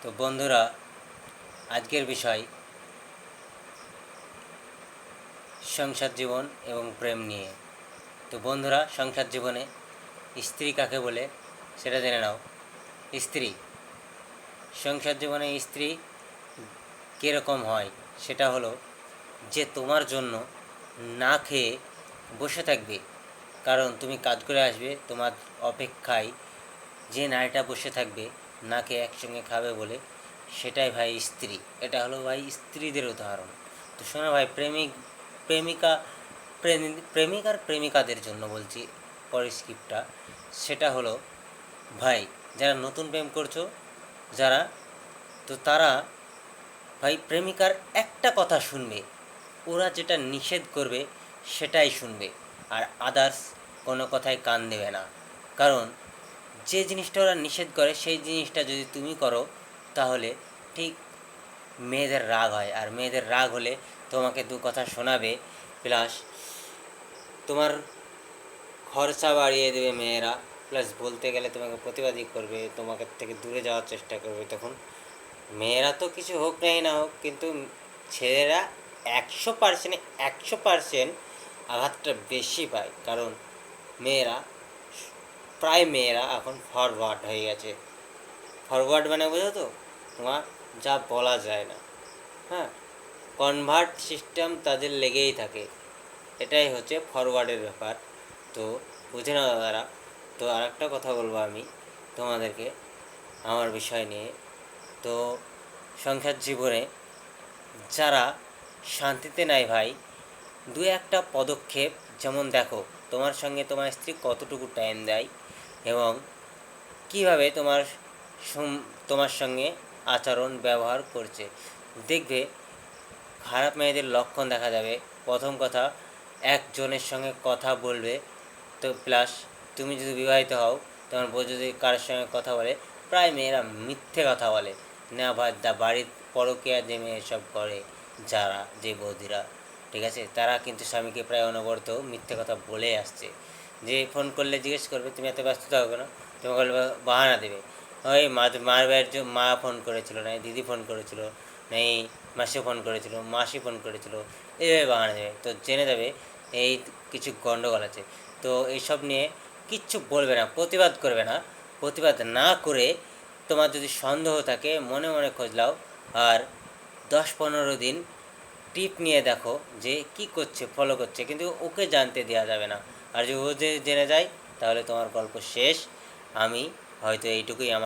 তো বন্ধুরা, আজকের বিষয় সংসার জীবন এবং প্রেম নিয়ে। তো বন্ধুরা, সংসার জীবনে স্ত্রী কাকে বলে সেটা জেনে নাও। স্ত্রী, সংসার জীবনে স্ত্রী কীরকম হয় সেটা হলো যে তোমার জন্য না খেয়ে বসে থাকবে, কারণ তুমি কাজ করে আসবে, তোমার অপেক্ষায় যে নারীটা বসে থাকবে না খেয়ে একসঙ্গে খাবে বলে, সেটাই ভাই স্ত্রী। এটা হলো ভাই স্ত্রীদের উদাহরণ। তো শোনো ভাই, প্রেমিকা প্রেমিকার প্রেমিকাদের জন্য বলছি পরের স্ক্রিপ্টটা। সেটা হলো ভাই, যারা নতুন প্রেম করছো, যারা, তো তারা ভাই প্রেমিকার একটা কথা শুনবে, ওরা যেটা নিষেধ করবে সেটাই শুনবে, আর আদার্স কোনো কথায় কান দেবে না। কারণ যে জিনিসটা ওরা নিষেধ করে সেই জিনিসটা যদি তুমি করো তাহলে ঠিক মেয়েদের রাগ হয়, আর মেয়েদের রাগ হলে তোমাকে দু কথা শোনাবে, প্লাস তোমার খরচা বাড়িয়ে দেবে মেয়েরা, প্লাস বলতে গেলে তোমাকে প্রতিবাদী করবে, তোমাকে থেকে দূরে যাওয়ার চেষ্টা করবে। তখন মেয়েরা তো কিছু হোক নাই না হোক, কিন্তু ছেলেরা 100% আঘাতটা বেশি পায়। কারণ মেয়েরা, প্রায় মেয়েরা এখন ফরওয়ার্ড হয়ে গেছে। ফরওয়ার্ড মানে বোঝো তো তোমার, যা বলা যায় না, হ্যাঁ, কনভার্ট সিস্টেম তাদের লেগেই থাকে। এটাই হচ্ছে ফরওয়ার্ডের ব্যাপার। তো বুঝে নাও দাদারা। তো আর একটা কথা বলবো আমি তোমাদেরকে আমার বিষয় নিয়ে। তো সংসার জীবনে যারা শান্তিতে নাই ভাই, দু একটা পদক্ষেপ, যেমন দেখো তোমার সঙ্গে তোমার স্ত্রী কতটুকু টাইম দেয় এবং কীভাবে তোমার সঙ্গে আচরণ ব্যবহার করছে, দেখবে খারাপ মেয়েদের লক্ষণ দেখা যাবে। প্রথম কথা, একজনের সঙ্গে কথা বলবে, তো প্লাস তুমি যদি বিবাহিত হও, তোমার বউ যদি কারোর সঙ্গে কথা বলে, প্রায় মেয়েরা মিথ্যে কথা বলে না ভাই। বাড়ির পরকীয়া যে মেয়ে সব করে, যারা, যে বৌদিরা, ঠিক আছে, তারা কিন্তু স্বামীকে প্রায় অনবরত মিথ্যে কথা বলে আসছে। যে ফোন করলে জিজ্ঞেস করবে তুমি এত ব্যস্ত থাকো কেন, তোমাকে বলবে, বাহানা দেবে, ওই মার বাড়ির মা ফোন করেছিল, না দিদি ফোন করেছিল, নেই মাসি ফোন করেছিল, মাসি ফোন করেছিল, এইভাবে বাহানা দেবে। তো জেনে যাবে এই কিছু গণ্ডগোল আছে। তো এইসব নিয়ে কিচ্ছু বলবে না, প্রতিবাদ করবে না। প্রতিবাদ না করে তোমার যদি সন্দেহ থাকে মনে মনে খোঁজ লাও, আর 10-15 দিন টিপ নিয়ে দেখো যে কি করছে, ফলো করছে, কিন্তু ওকে জানতে দেওয়া যাবে না। আর যদি ও যে জেনে যায় তাহলে তোমার গল্প শেষ। আমি হয়তো এইটুকুই আমার